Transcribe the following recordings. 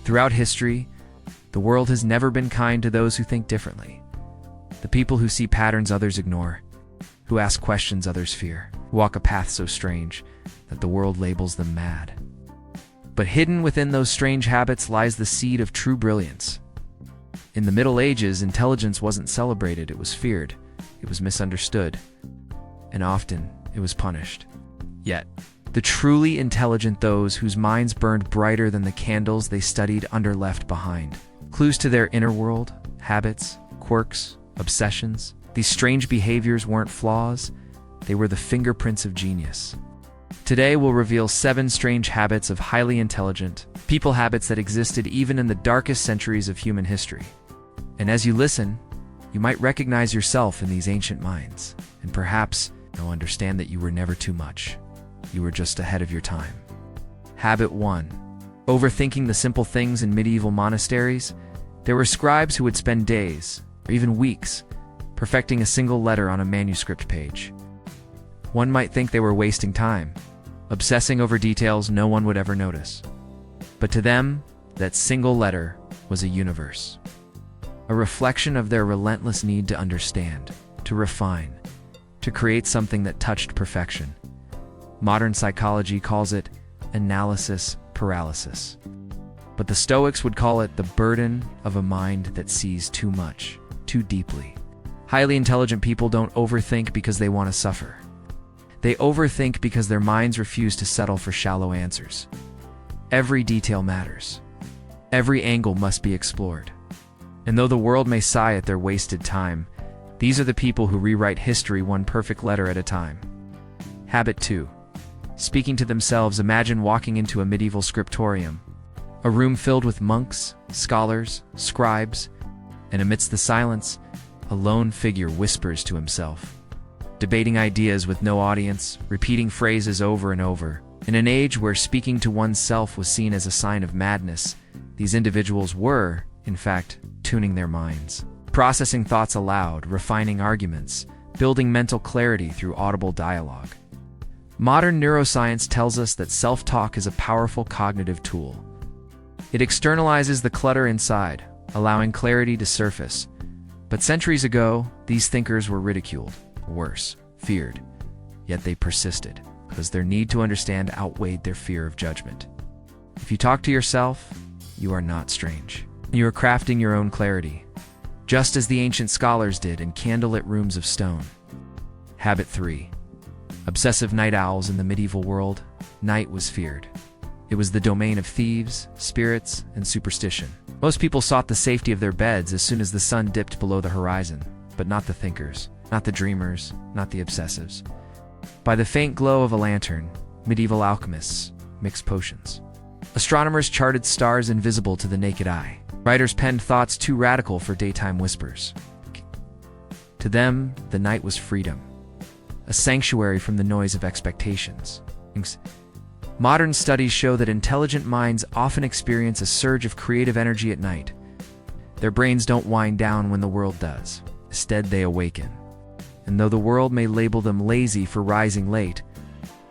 Throughout history, the world has never been kind to those who think differently. The people who see patterns others ignore, who ask questions others fear, walk a path so strange that the world labels them mad. But hidden within those strange habits lies the seed of true brilliance. In the Middle Ages, intelligence wasn't celebrated, it was feared, it was misunderstood, and often it was punished. Yet, the truly intelligent, those whose minds burned brighter than the candles they studied, under left behind clues to their inner world, habits, quirks, obsessions. These strange behaviors weren't flaws, they were the fingerprints of genius. Today we'll reveal 7 strange habits of highly intelligent people, habits that existed even in the darkest centuries of human history. And as you listen, you might recognize yourself in these ancient minds, and perhaps you'll understand that you were never too much. You were just ahead of your time. Habit 1. Overthinking the simple things. In medieval monasteries, there were scribes who would spend days, or even weeks, perfecting a single letter on a manuscript page. One might think they were wasting time, obsessing over details no one would ever notice. But to them, that single letter was a universe. A reflection of their relentless need to understand, to refine, to create something that touched perfection. Modern psychology calls it analysis paralysis. But the Stoics would call it the burden of a mind that sees too much, too deeply. Highly intelligent people don't overthink because they want to suffer. They overthink because their minds refuse to settle for shallow answers. Every detail matters. Every angle must be explored. And though the world may sigh at their wasted time, these are the people who rewrite history one perfect letter at a time. Habit 2. Speaking to themselves. Imagine walking into a medieval scriptorium, a room filled with monks, scholars, scribes, and amidst the silence, a lone figure whispers to himself, debating ideas with no audience, repeating phrases over and over. In an age where speaking to oneself was seen as a sign of madness, these individuals were, in fact, tuning their minds, processing thoughts aloud, refining arguments, building mental clarity through audible dialogue. Modern neuroscience tells us that self-talk is a powerful cognitive tool. It externalizes the clutter inside, allowing clarity to surface. But centuries ago, these thinkers were ridiculed, worse, feared. Yet they persisted, because their need to understand outweighed their fear of judgment. If you talk to yourself, you are not strange. You are crafting your own clarity, just as the ancient scholars did in candlelit rooms of stone. Habit 3. Obsessive night owls. In the medieval world, night was feared. It was the domain of thieves, spirits, and superstition. Most people sought the safety of their beds as soon as the sun dipped below the horizon, but not the thinkers, not the dreamers, not the obsessives. By the faint glow of a lantern, medieval alchemists mixed potions. Astronomers charted stars invisible to the naked eye. Writers penned thoughts too radical for daytime whispers. To them, the night was freedom, a sanctuary from the noise of expectations. Modern studies show that intelligent minds often experience a surge of creative energy at night. Their brains don't wind down when the world does. Instead, they awaken. And though the world may label them lazy for rising late,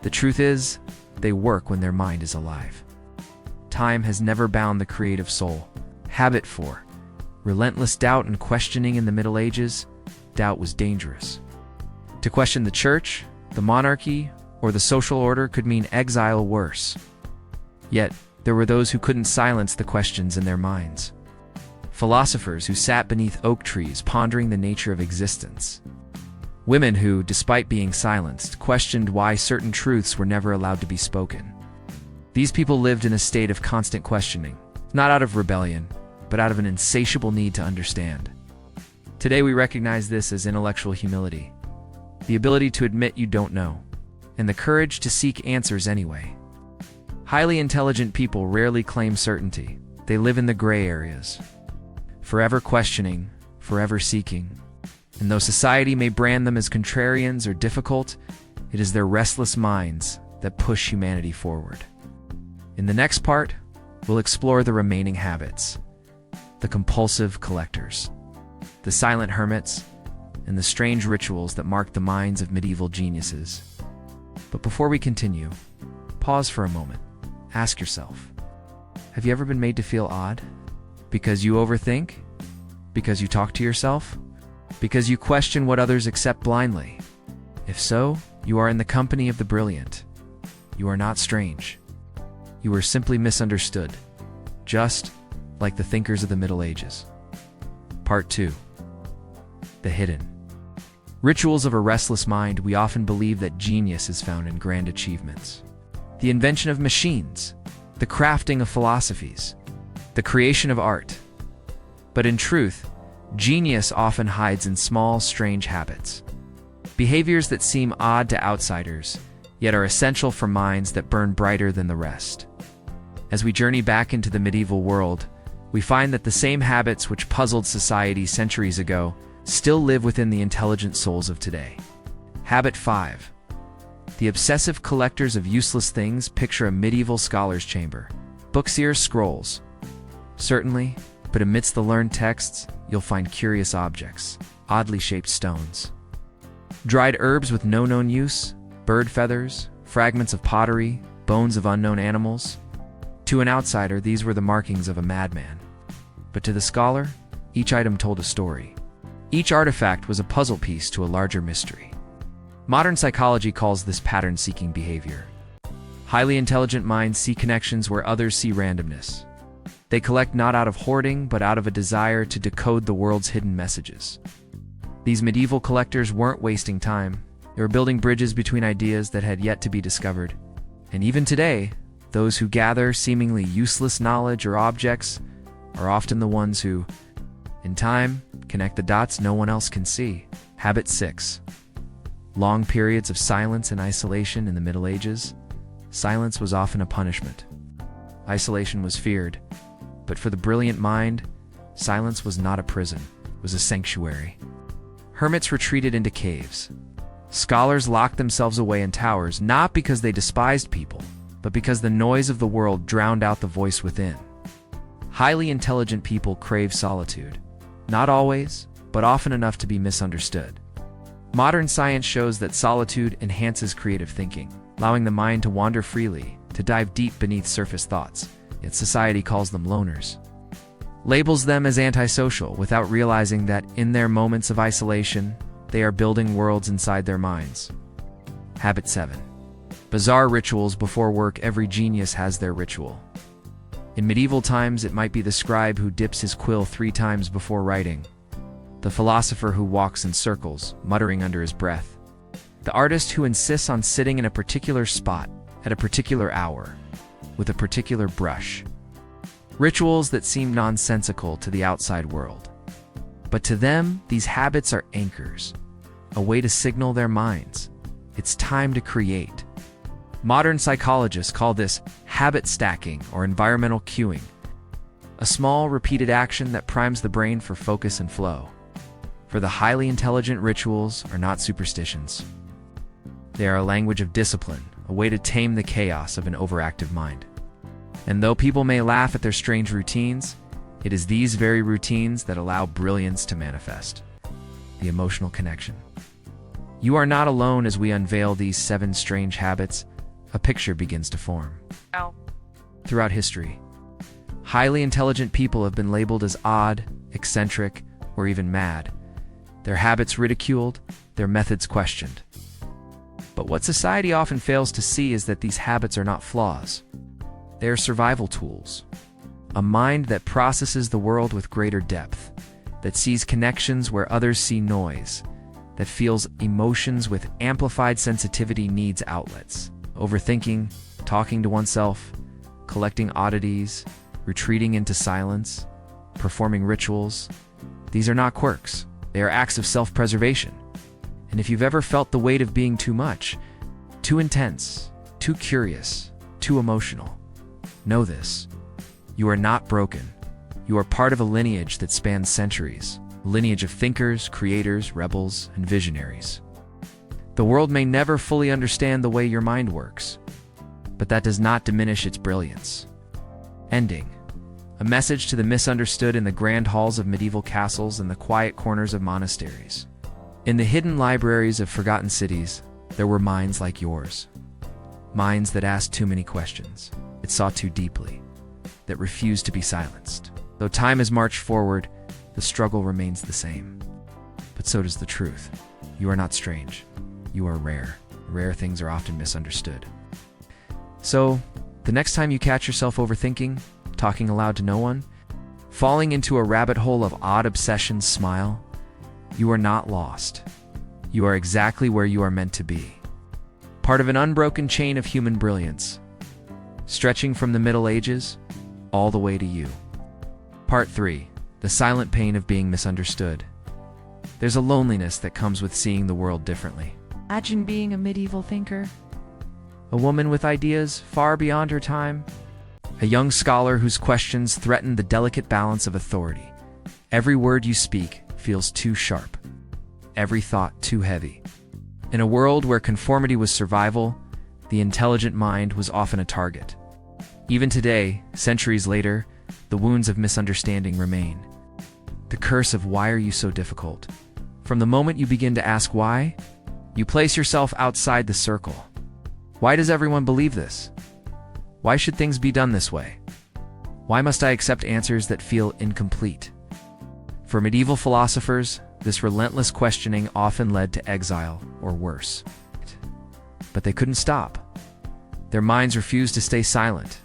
the truth is, they work when their mind is alive. Time has never bound the creative soul. Habit 4. Relentless doubt and questioning. In the Middle Ages, doubt was dangerous. To question the church, the monarchy, or the social order could mean exile or worse. Yet, there were those who couldn't silence the questions in their minds. Philosophers who sat beneath oak trees pondering the nature of existence. Women who, despite being silenced, questioned why certain truths were never allowed to be spoken. These people lived in a state of constant questioning, not out of rebellion, but out of an insatiable need to understand. Today we recognize this as intellectual humility, the ability to admit you don't know, and the courage to seek answers anyway. Highly intelligent people rarely claim certainty. They live in the gray areas, forever questioning, forever seeking. And though society may brand them as contrarians or difficult, it is their restless minds that push humanity forward. In the next part, we'll explore the remaining habits, the compulsive collectors, the silent hermits, and the strange rituals that marked the minds of medieval geniuses. But before we continue, pause for a moment. Ask yourself, Have you ever been made to feel odd? Because you overthink? Because you talk to yourself? Because you question what others accept blindly? If so, you are in the company of the brilliant. You are not strange. You are simply misunderstood, just like the thinkers of the Middle Ages. Part 2. The hidden. Rituals of a restless mind. We often believe that genius is found in grand achievements. The invention of machines, the crafting of philosophies, the creation of art. But in truth, genius often hides in small, strange habits. Behaviors that seem odd to outsiders, yet are essential for minds that burn brighter than the rest. As we journey back into the medieval world, we find that the same habits which puzzled society centuries ago still live within the intelligent souls of today. Habit 5. The obsessive collectors of useless things. Picture a medieval scholar's chamber. Bookseer's scrolls. Certainly, but amidst the learned texts, you'll find curious objects, oddly shaped stones, dried herbs with no known use, bird feathers, fragments of pottery, bones of unknown animals. To an outsider, these were the markings of a madman. But to the scholar, each item told a story. Each artifact was a puzzle piece to a larger mystery. Modern psychology calls this pattern-seeking behavior. Highly intelligent minds see connections where others see randomness. They collect not out of hoarding, but out of a desire to decode the world's hidden messages. These medieval collectors weren't wasting time. They were building bridges between ideas that had yet to be discovered. And even today, those who gather seemingly useless knowledge or objects are often the ones who, in time, connect the dots no one else can see. Habit 6. Long periods of silence and isolation. In the Middle Ages, silence was often a punishment. Isolation was feared, but for the brilliant mind, silence was not a prison, it was a sanctuary. Hermits retreated into caves. Scholars locked themselves away in towers, not because they despised people, but because the noise of the world drowned out the voice within. Highly intelligent people crave solitude. Not always, but often enough to be misunderstood. Modern science shows that solitude enhances creative thinking, allowing the mind to wander freely, to dive deep beneath surface thoughts. Yet society calls them loners, labels them as antisocial without realizing that in their moments of isolation, they are building worlds inside their minds. Habit 7. Bizarre rituals before work. Every genius has their ritual. In medieval times, it might be the scribe who dips his quill 3 times before writing, the philosopher who walks in circles, muttering under his breath, the artist who insists on sitting in a particular spot at a particular hour, with a particular brush. Rituals that seem nonsensical to the outside world. But to them, these habits are anchors, a way to signal their minds. It's time to create. Modern psychologists call this habit stacking or environmental cueing, a small, repeated action that primes the brain for focus and flow. For the highly intelligent, rituals are not superstitions. They are a language of discipline, a way to tame the chaos of an overactive mind. And though people may laugh at their strange routines, it is these very routines that allow brilliance to manifest. The emotional connection. You are not alone as we unveil these 7 strange habits. A picture begins to form. Throughout history, highly intelligent people have been labeled as odd, eccentric, or even mad. Their habits ridiculed, their methods questioned. But what society often fails to see is that these habits are not flaws. They are survival tools. A mind that processes the world with greater depth, that sees connections where others see noise, that feels emotions with amplified sensitivity needs outlets. Overthinking, talking to oneself, collecting oddities, retreating into silence, performing rituals. These are not quirks. They are acts of self-preservation. And if you've ever felt the weight of being too much, too intense, too curious, too emotional, know this. You are not broken. You are part of a lineage that spans centuries, a lineage of thinkers, creators, rebels, and visionaries. The world may never fully understand the way your mind works, but that does not diminish its brilliance. Ending. A message to the misunderstood in the grand halls of medieval castles and the quiet corners of monasteries. In the hidden libraries of forgotten cities, there were minds like yours. Minds that asked too many questions. It saw too deeply. that refuse to be silenced. Though time has marched forward, the struggle remains the same. But so does the truth. You are not strange. You are rare. Rare things are often misunderstood. So, the next time you catch yourself overthinking, talking aloud to no one, falling into a rabbit hole of odd obsessions, smile. You are not lost. You are exactly where you are meant to be. Part of an unbroken chain of human brilliance, stretching from the Middle Ages all the way to you. Part 3. The silent pain of being misunderstood. There's a loneliness that comes with seeing the world differently. Imagine being a medieval thinker. A woman with ideas far beyond her time. A young scholar whose questions threaten the delicate balance of authority. Every word you speak feels too sharp. Every thought too heavy. In a world where conformity was survival, the intelligent mind was often a target. Even today, centuries later, the wounds of misunderstanding remain. The curse of why are you so difficult? From the moment you begin to ask why, you place yourself outside the circle. Why does everyone believe this? Why should things be done this way? Why must I accept answers that feel incomplete? For medieval philosophers, this relentless questioning often led to exile or worse. But they couldn't stop. Their minds refused to stay silent.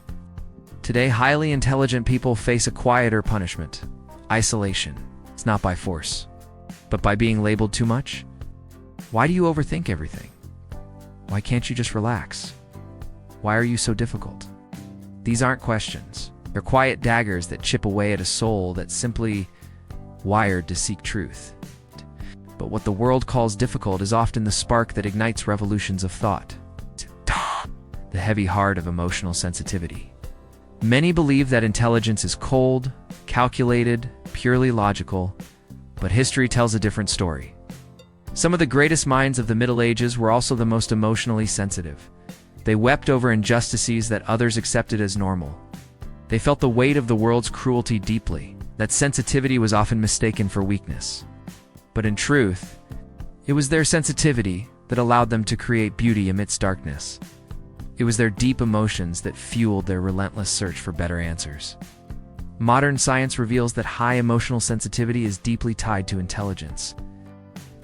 Today, highly intelligent people face a quieter punishment: isolation. It's not by force, but by being labeled too much. Why do you overthink everything? Why can't you just relax? Why are you so difficult? These aren't questions. They're quiet daggers that chip away at a soul that's simply wired to seek truth. But what the world calls difficult is often the spark that ignites revolutions of thought. The heavy heart of emotional sensitivity. Many believe that intelligence is cold, calculated, purely logical, but history tells a different story. Some of the greatest minds of the Middle Ages were also the most emotionally sensitive. They wept over injustices that others accepted as normal. They felt the weight of the world's cruelty deeply. That sensitivity was often mistaken for weakness. But in truth, it was their sensitivity that allowed them to create beauty amidst darkness. It was their deep emotions that fueled their relentless search for better answers. Modern science reveals that high emotional sensitivity is deeply tied to intelligence.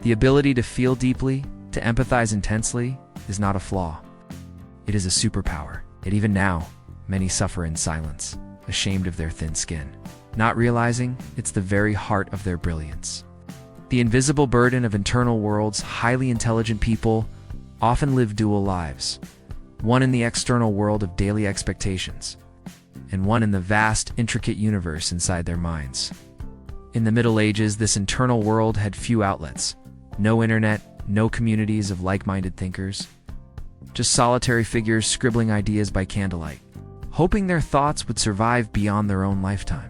The ability to feel deeply, to empathize intensely, is not a flaw. It is a superpower. Yet even now, many suffer in silence, ashamed of their thin skin, not realizing it's the very heart of their brilliance. The invisible burden of internal worlds. Highly intelligent people often live dual lives, one in the external world of daily expectations, and one in the vast, intricate universe inside their minds. In the Middle Ages, this internal world had few outlets. No internet, no communities of like-minded thinkers. Just solitary figures scribbling ideas by candlelight, hoping their thoughts would survive beyond their own lifetime.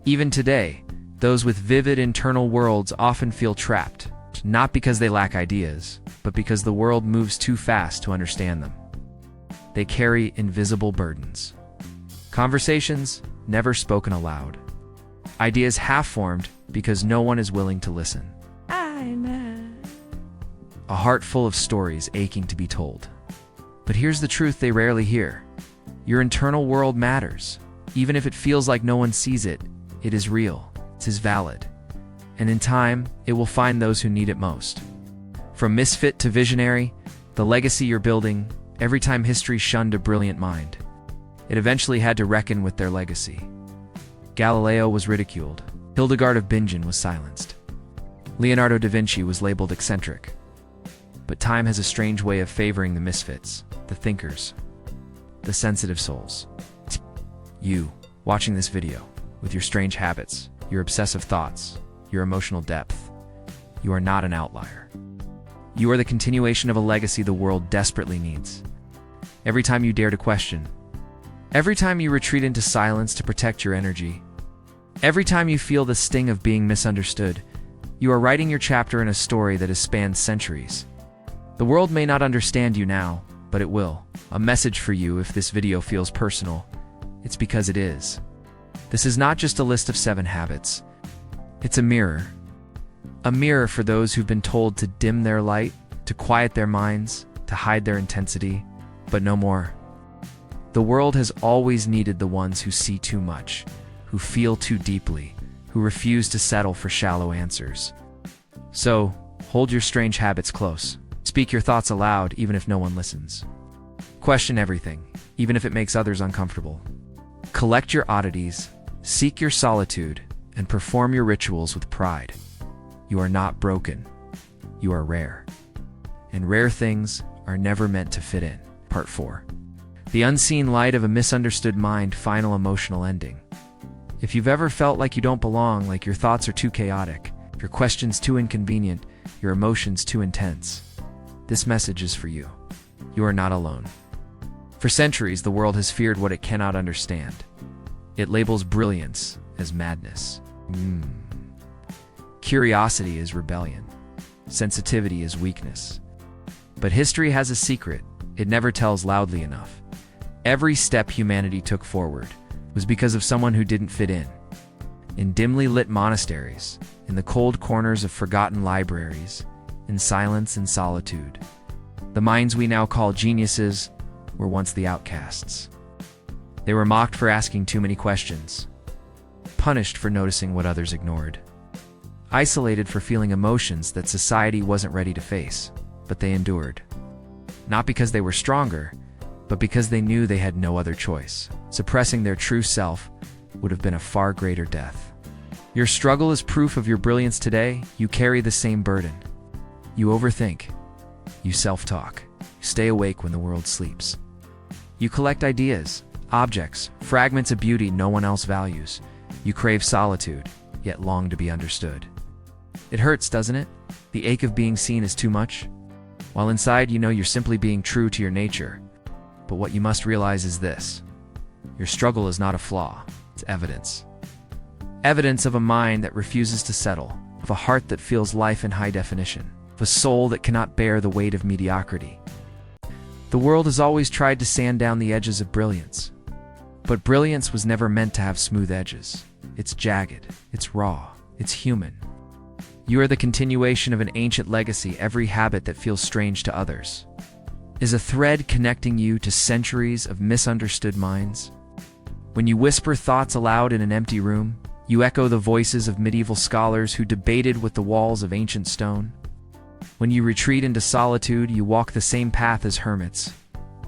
Even today, those with vivid internal worlds often feel trapped, not because they lack ideas, but because the world moves too fast to understand them. They carry invisible burdens. Conversations never spoken aloud. Ideas half-formed because no one is willing to listen. A heart full of stories aching to be told. But here's the truth they rarely hear. Your internal world matters. Even if it feels like no one sees it, it is real, it is valid. And in time, it will find those who need it most. From misfit to visionary, the legacy you're building, every time history shunned a brilliant mind, it eventually had to reckon with their legacy. Galileo was ridiculed. Hildegard of Bingen was silenced. Leonardo da Vinci was labeled eccentric. But time has a strange way of favoring the misfits, the thinkers, the sensitive souls. You, watching this video, with your strange habits, your obsessive thoughts, your emotional depth, you are not an outlier. You are the continuation of a legacy the world desperately needs. Every time you dare to question, every time you retreat into silence to protect your energy, every time you feel the sting of being misunderstood, you are writing your chapter in a story that has spanned centuries. The world may not understand you now, but it will. A message for you if this video feels personal. It's because it is. This is not just a list of 7 habits. It's a mirror. A mirror for those who've been told to dim their light, to quiet their minds, to hide their intensity, but no more. The world has always needed the ones who see too much, who feel too deeply, who refuse to settle for shallow answers. So, hold your strange habits close. Speak your thoughts aloud, even if no one listens. Question everything, even if it makes others uncomfortable. Collect your oddities, seek your solitude, and perform your rituals with pride. You are not broken. You are rare. And rare things are never meant to fit in. Part 4. The unseen light of a misunderstood mind, final emotional ending. If you've ever felt like you don't belong, like your thoughts are too chaotic, your questions too inconvenient, your emotions too intense, this message is for you. You are not alone. For centuries, the world has feared what it cannot understand. It labels brilliance as madness. Curiosity is rebellion. Sensitivity is weakness. But history has a secret it never tells loudly enough. Every step humanity took forward was because of someone who didn't fit in. In dimly lit monasteries, in the cold corners of forgotten libraries, in silence and solitude, the minds we now call geniuses were once the outcasts. They were mocked for asking too many questions, punished for noticing what others ignored, isolated for feeling emotions that society wasn't ready to face, but they endured. Not because they were stronger, but because they knew they had no other choice. Suppressing their true self would have been a far greater death. Your struggle is proof of your brilliance today. You carry the same burden. You overthink. You self-talk. You stay awake when the world sleeps. You collect ideas, objects, fragments of beauty no one else values. You crave solitude, yet long to be understood. It hurts, doesn't it? The ache of being seen is too much. While inside you know you're simply being true to your nature. But what you must realize is this. Your struggle is not a flaw, it's evidence. Evidence of a mind that refuses to settle, of a heart that feels life in high definition, of a soul that cannot bear the weight of mediocrity. The world has always tried to sand down the edges of brilliance. But brilliance was never meant to have smooth edges. It's jagged, it's raw, it's human. You are the continuation of an ancient legacy. Every habit that feels strange to others is a thread connecting you to centuries of misunderstood minds. When you whisper thoughts aloud in an empty room, you echo the voices of medieval scholars who debated with the walls of ancient stone. When you retreat into solitude, you walk the same path as hermits,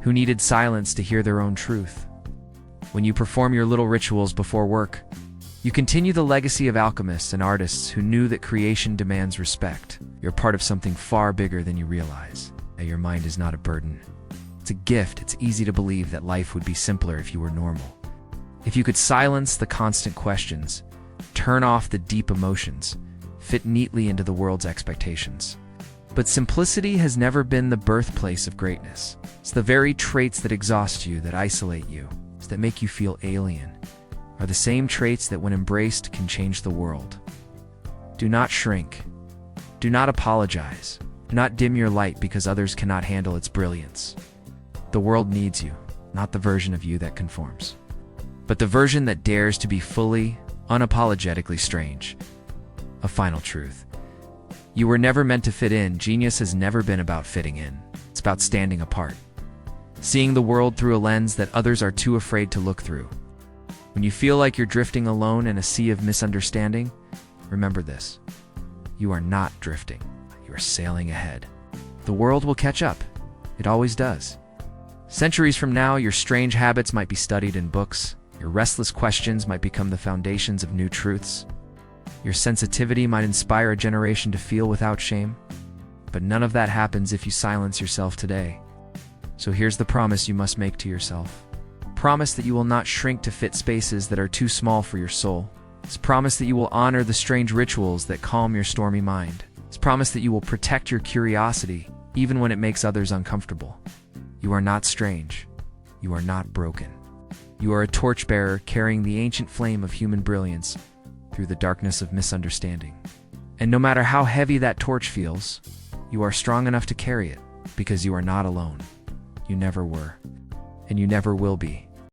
who needed silence to hear their own truth. When you perform your little rituals before work, you continue the legacy of alchemists and artists who knew that creation demands respect. You're part of something far bigger than you realize. That your mind is not a burden. It's a gift. It's easy to believe that life would be simpler if you were normal. If you could silence the constant questions, turn off the deep emotions, fit neatly into the world's expectations. But simplicity has never been the birthplace of greatness. It's the very traits that exhaust you, that isolate you, that make you feel alien, are the same traits that when embraced can change the world. Do not shrink. Do not apologize. Do not dim your light because others cannot handle its brilliance. The world needs you, not the version of you that conforms, but the version that dares to be fully, unapologetically strange. A final truth. You were never meant to fit in. Genius has never been about fitting in. It's about standing apart. Seeing the world through a lens that others are too afraid to look through. When you feel like you're drifting alone in a sea of misunderstanding, remember this. You are not drifting. You are sailing ahead. The world will catch up. It always does. Centuries from now, your strange habits might be studied in books. Your restless questions might become the foundations of new truths. Your sensitivity might inspire a generation to feel without shame. But none of that happens if you silence yourself today. So here's the promise you must make to yourself. Promise that you will not shrink to fit spaces that are too small for your soul. It's promise that you will honor the strange rituals that calm your stormy mind. It's promise that you will protect your curiosity, even when it makes others uncomfortable. You are not strange. You are not broken. You are a torchbearer carrying the ancient flame of human brilliance through the darkness of misunderstanding. And no matter how heavy that torch feels, you are strong enough to carry it because you are not alone. You never were, and you never will be.